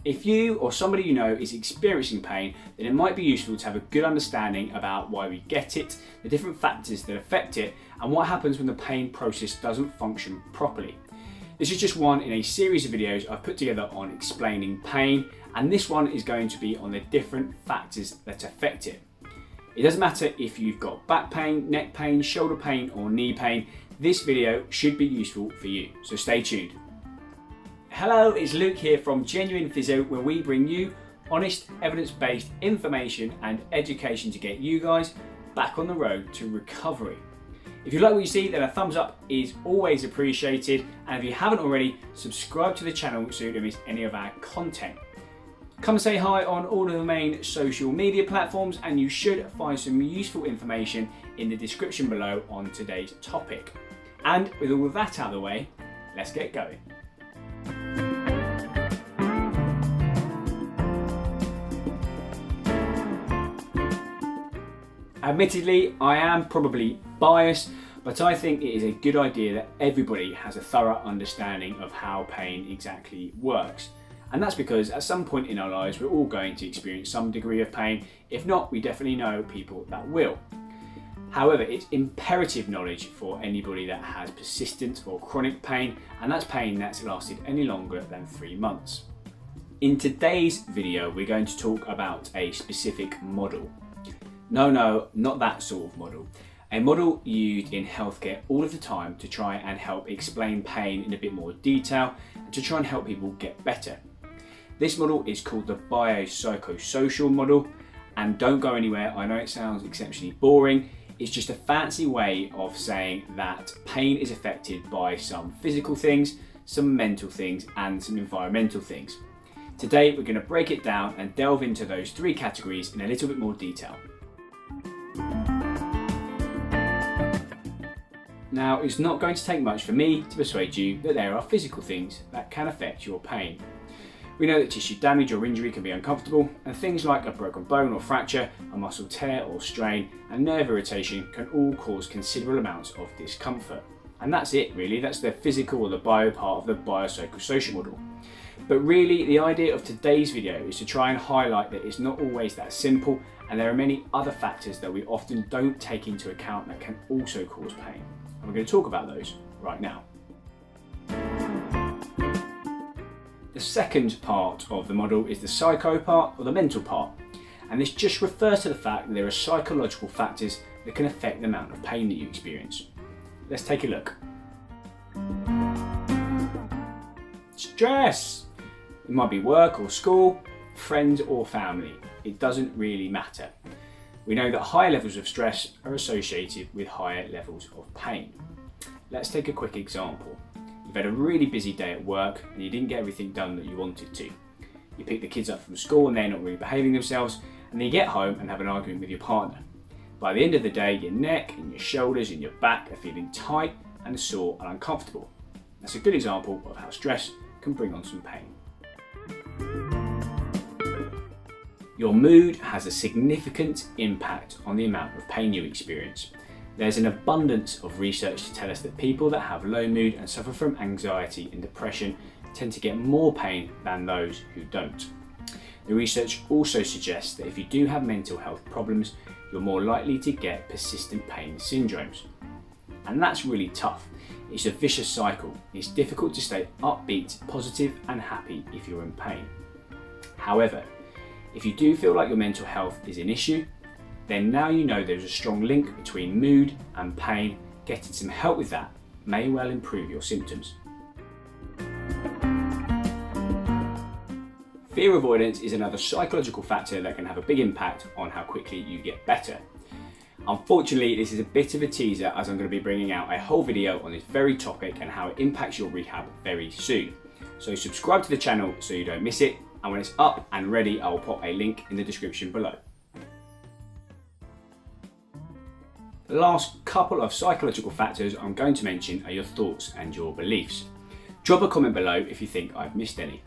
If you or somebody you know is experiencing pain, then it might be useful to have a good understanding about why we get it, the different factors that affect it, and what happens when the pain process doesn't function properly. This is just one in a series of videos I've put together on explaining pain, and this one is going to be on the different factors that affect it. It doesn't matter if you've got back pain, neck pain, shoulder pain, or knee pain, this video should be useful for you, so stay tuned. Hello, it's Luke here from Genuine Physio, where we bring you honest, evidence-based information and education to get you guys back on the road to recovery. If you like what you see, then a thumbs up is always appreciated, and if you haven't already, subscribe to the channel so you don't miss any of our content. Come and say hi on all of the main social media platforms, and you should find some useful information in the description below on today's topic. And with all of that out of the way, let's get going. Admittedly, I am probably biased, but I think it is a good idea that everybody has a thorough understanding of how pain exactly works. And that's because at some point in our lives, we're all going to experience some degree of pain. If not, we definitely know people that will. However, it's imperative knowledge for anybody that has persistent or chronic pain, and that's pain that's lasted any longer than 3 months. In today's video, we're going to talk about a specific model. No, not that sort of model. A model used in healthcare all of the time to try and help explain pain in a bit more detail and to try and help people get better. This model is called the biopsychosocial model, and don't go anywhere. I know it sounds exceptionally boring. It's just a fancy way of saying that pain is affected by some physical things, some mental things, and some environmental things. Today, we're going to break it down and delve into those 3 categories in a little bit more detail. Now, it's not going to take much for me to persuade you that there are physical things that can affect your pain. We know that tissue damage or injury can be uncomfortable, and things like a broken bone or fracture, a muscle tear or strain, and nerve irritation can all cause considerable amounts of discomfort. And that's it really, that's the physical or the bio part of the biopsychosocial model. But really, the idea of today's video is to try and highlight that it's not always that simple, and there are many other factors that we often don't take into account that can also cause pain. And we're going to talk about those right now. The second part of the model is the psycho part, or the mental part, and this just refers to the fact that there are psychological factors that can affect the amount of pain that you experience. Let's take a look. Stress! It might be work or school, friends or family. It doesn't really matter. We know that higher levels of stress are associated with higher levels of pain. Let's take a quick example. You've had a really busy day at work and you didn't get everything done that you wanted to. You pick the kids up from school and they're not really behaving themselves, and then you get home and have an argument with your partner. By the end of the day, your neck and your shoulders and your back are feeling tight and sore and uncomfortable. That's a good example of how stress can bring on some pain. Your mood has a significant impact on the amount of pain you experience. There's an abundance of research to tell us that people that have low mood and suffer from anxiety and depression tend to get more pain than those who don't. The research also suggests that if you do have mental health problems, you're more likely to get persistent pain syndromes. And that's really tough. It's a vicious cycle. It's difficult to stay upbeat, positive, and happy if you're in pain. However, if you do feel like your mental health is an issue, then now you know there's a strong link between mood and pain. Getting some help with that may well improve your symptoms. Fear avoidance is another psychological factor that can have a big impact on how quickly you get better. Unfortunately, this is a bit of a teaser, as I'm going to be bringing out a whole video on this very topic and how it impacts your rehab very soon. So subscribe to the channel so you don't miss it, and when it's up and ready, I'll pop a link in the description below. The last couple of psychological factors I'm going to mention are your thoughts and your beliefs. Drop a comment below if you think I've missed any.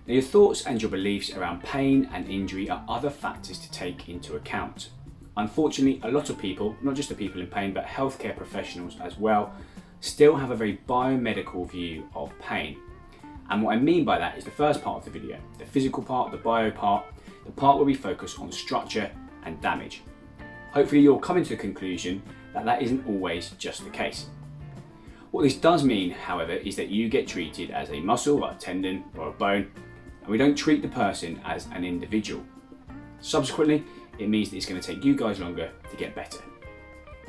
Now, your thoughts and your beliefs around pain and injury are other factors to take into account. Unfortunately, a lot of people, not just the people in pain, but healthcare professionals as well, still have a very biomedical view of pain. And what I mean by that is the first part of the video, the physical part, the bio part, the part where we focus on structure and damage. Hopefully you'll come to the conclusion that that isn't always just the case. What this does mean, however, is that you get treated as a muscle, a tendon, or a bone, and we don't treat the person as an individual. Subsequently, it means that it's going to take you guys longer to get better.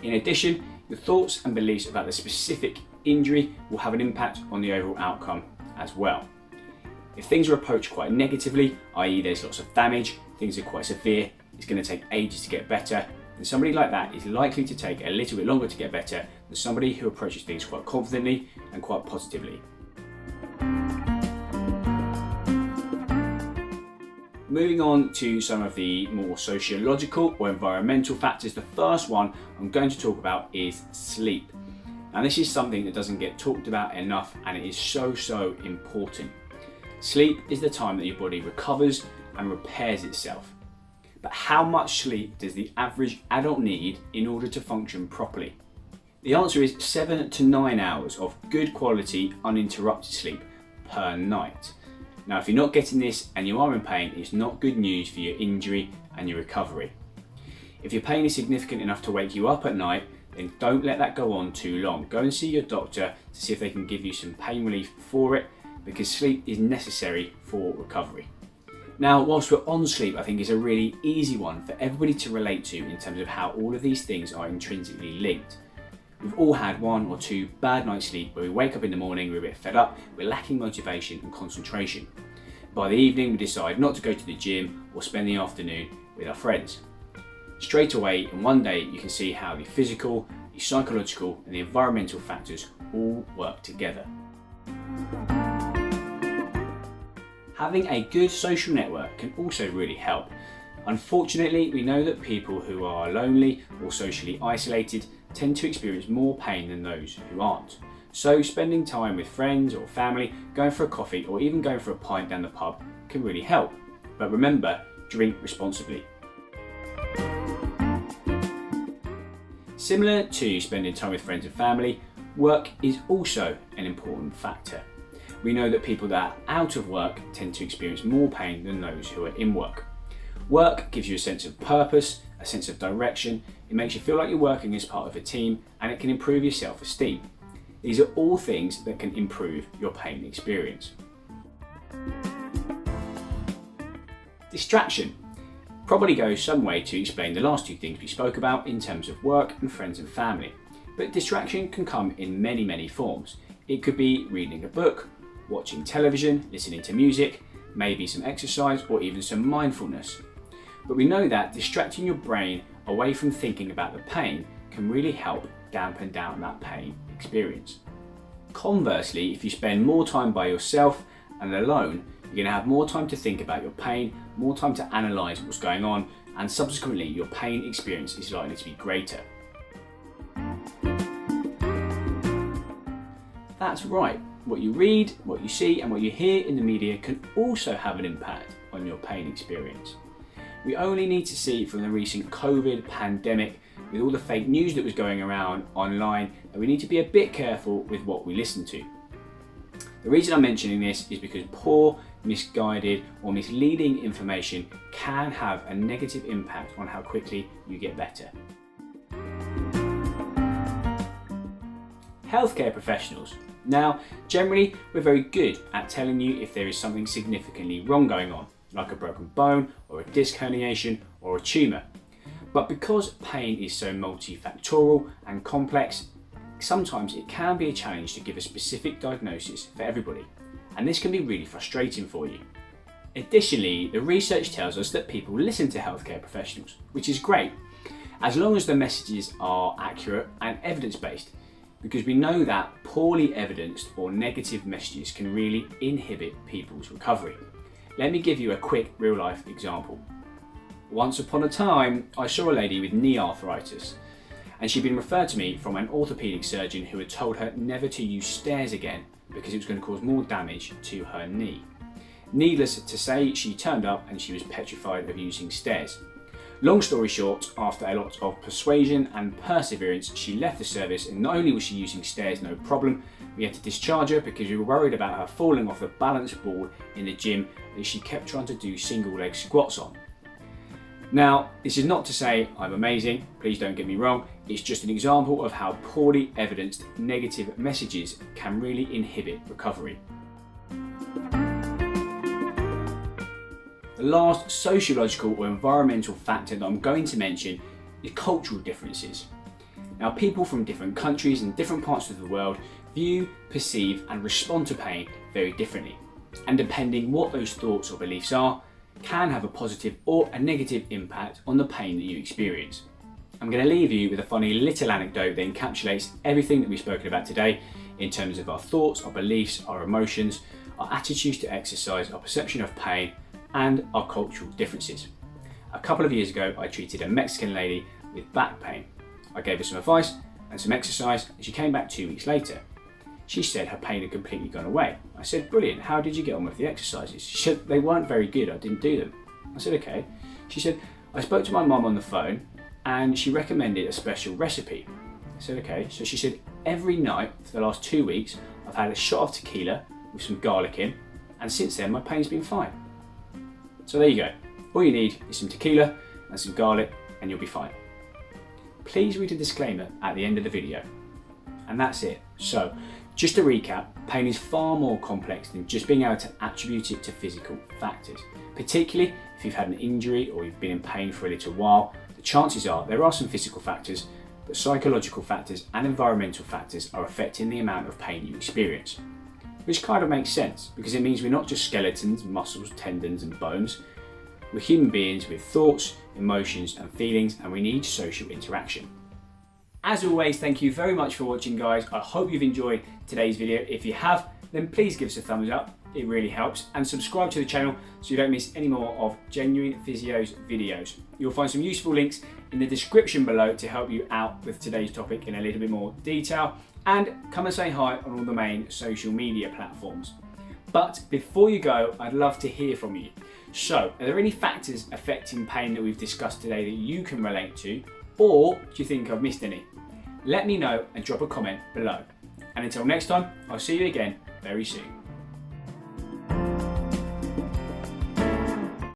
In addition, your thoughts and beliefs about the specific injury will have an impact on the overall outcome as well. If things are approached quite negatively, i.e. there's lots of damage, things are quite severe, it's going to take ages to get better, then somebody like that is likely to take a little bit longer to get better than somebody who approaches things quite confidently and quite positively. Moving on to some of the more sociological or environmental factors, the first one I'm going to talk about is sleep. Now this is something that doesn't get talked about enough, and it is so important. Sleep is the time that your body recovers and repairs itself. But how much sleep does the average adult need in order to function properly? The answer is 7 to 9 hours of good quality uninterrupted sleep per night. Now if you're not getting this and you are in pain, it's not good news for your injury and your recovery. If your pain is significant enough to wake you up at night, then don't let that go on too long. Go and see your doctor to see if they can give you some pain relief for it, because sleep is necessary for recovery. Now, whilst we're on sleep, I think it's a really easy one for everybody to relate to in terms of how all of these things are intrinsically linked. We've all had 1 or 2 bad nights sleep where we wake up in the morning, we're a bit fed up, we're lacking motivation and concentration. By the evening, we decide not to go to the gym or spend the afternoon with our friends. Straight away, in one day, you can see how the physical, the psychological and the environmental factors all work together. Having a good social network can also really help. Unfortunately, we know that people who are lonely or socially isolated tend to experience more pain than those who aren't. So spending time with friends or family, going for a coffee or even going for a pint down the pub can really help. But remember, drink responsibly. Similar to spending time with friends and family, work is also an important factor. We know that people that are out of work tend to experience more pain than those who are in work. Work gives you a sense of purpose, a sense of direction, it makes you feel like you're working as part of a team, and it can improve your self-esteem. These are all things that can improve your pain experience. Distraction probably goes some way to explain the last 2 things we spoke about in terms of work and friends and family. But distraction can come in many forms. It could be reading a book, watching television, listening to music, maybe some exercise or even some mindfulness. But we know that distracting your brain away from thinking about the pain can really help dampen down that pain experience. Conversely, if you spend more time by yourself and alone, you're going to have more time to think about your pain, more time to analyse what's going on, and subsequently your pain experience is likely to be greater. That's right. What you read, what you see and what you hear in the media can also have an impact on your pain experience. We only need to see from the recent COVID pandemic, with all the fake news that was going around online, that we need to be a bit careful with what we listen to. The reason I'm mentioning this is because poor, misguided or misleading information can have a negative impact on how quickly you get better. Healthcare professionals. Now, generally, we're very good at telling you if there is something significantly wrong going on, like a broken bone or a disc herniation or a tumour. But because pain is so multifactorial and complex, sometimes it can be a challenge to give a specific diagnosis for everybody, and this can be really frustrating for you. Additionally, the research tells us that people listen to healthcare professionals, which is great, as long as the messages are accurate and evidence-based, because we know that poorly evidenced or negative messages can really inhibit people's recovery. Let me give you a quick real-life example. Once upon a time, I saw a lady with knee arthritis, and she'd been referred to me from an orthopaedic surgeon who had told her never to use stairs again because it was going to cause more damage to her knee. Needless to say, she turned up and she was petrified of using stairs. Long story short, after a lot of persuasion and perseverance, she left the service, and not only was she using stairs no problem, We had to discharge her because we were worried about her falling off the balance board in the gym that she kept trying to do single leg squats on. Now, this is not to say I'm amazing, please don't get me wrong, it's just an example of how poorly evidenced negative messages can really inhibit recovery. The last sociological or environmental factor that I'm going to mention is cultural differences. Now, people from different countries and different parts of the world view, perceive and respond to pain very differently. And depending what those thoughts or beliefs are, can have a positive or a negative impact on the pain that you experience. I'm going to leave you with a funny little anecdote that encapsulates everything that we've spoken about today in terms of our thoughts, our beliefs, our emotions, our attitudes to exercise, our perception of pain and our cultural differences. A couple of years ago, I treated a Mexican lady with back pain. I gave her some advice and some exercise and she came back 2 weeks later. She said her pain had completely gone away. I said, brilliant, how did you get on with the exercises? She said, they weren't very good, I didn't do them. I said, okay. She said, I spoke to my mum on the phone and she recommended a special recipe. I said, okay. So she said, every night for the last 2 weeks, I've had a shot of tequila with some garlic in, and since then my pain's been fine. So there you go. All you need is some tequila and some garlic and you'll be fine. Please read a disclaimer at the end of the video. And that's it. So, just to recap, pain is far more complex than just being able to attribute it to physical factors. Particularly if you've had an injury or you've been in pain for a little while, the chances are there are some physical factors, but psychological factors and environmental factors are affecting the amount of pain you experience. Which kind of makes sense, because it means we're not just skeletons, muscles, tendons and bones. We're human beings with thoughts, emotions and feelings, and we need social interaction. As always, thank you very much for watching, guys. I hope you've enjoyed today's video. If you have, then please give us a thumbs up. It really helps. And subscribe to the channel so you don't miss any more of Genuine Physio's videos. You'll find some useful links in the description below to help you out with today's topic in a little bit more detail. And come and say hi on all the main social media platforms. But before you go, I'd love to hear from you. So, are there any factors affecting pain that we've discussed today that you can relate to? Or do you think I've missed any? Let me know and drop a comment below. And until next time, I'll see you again very soon.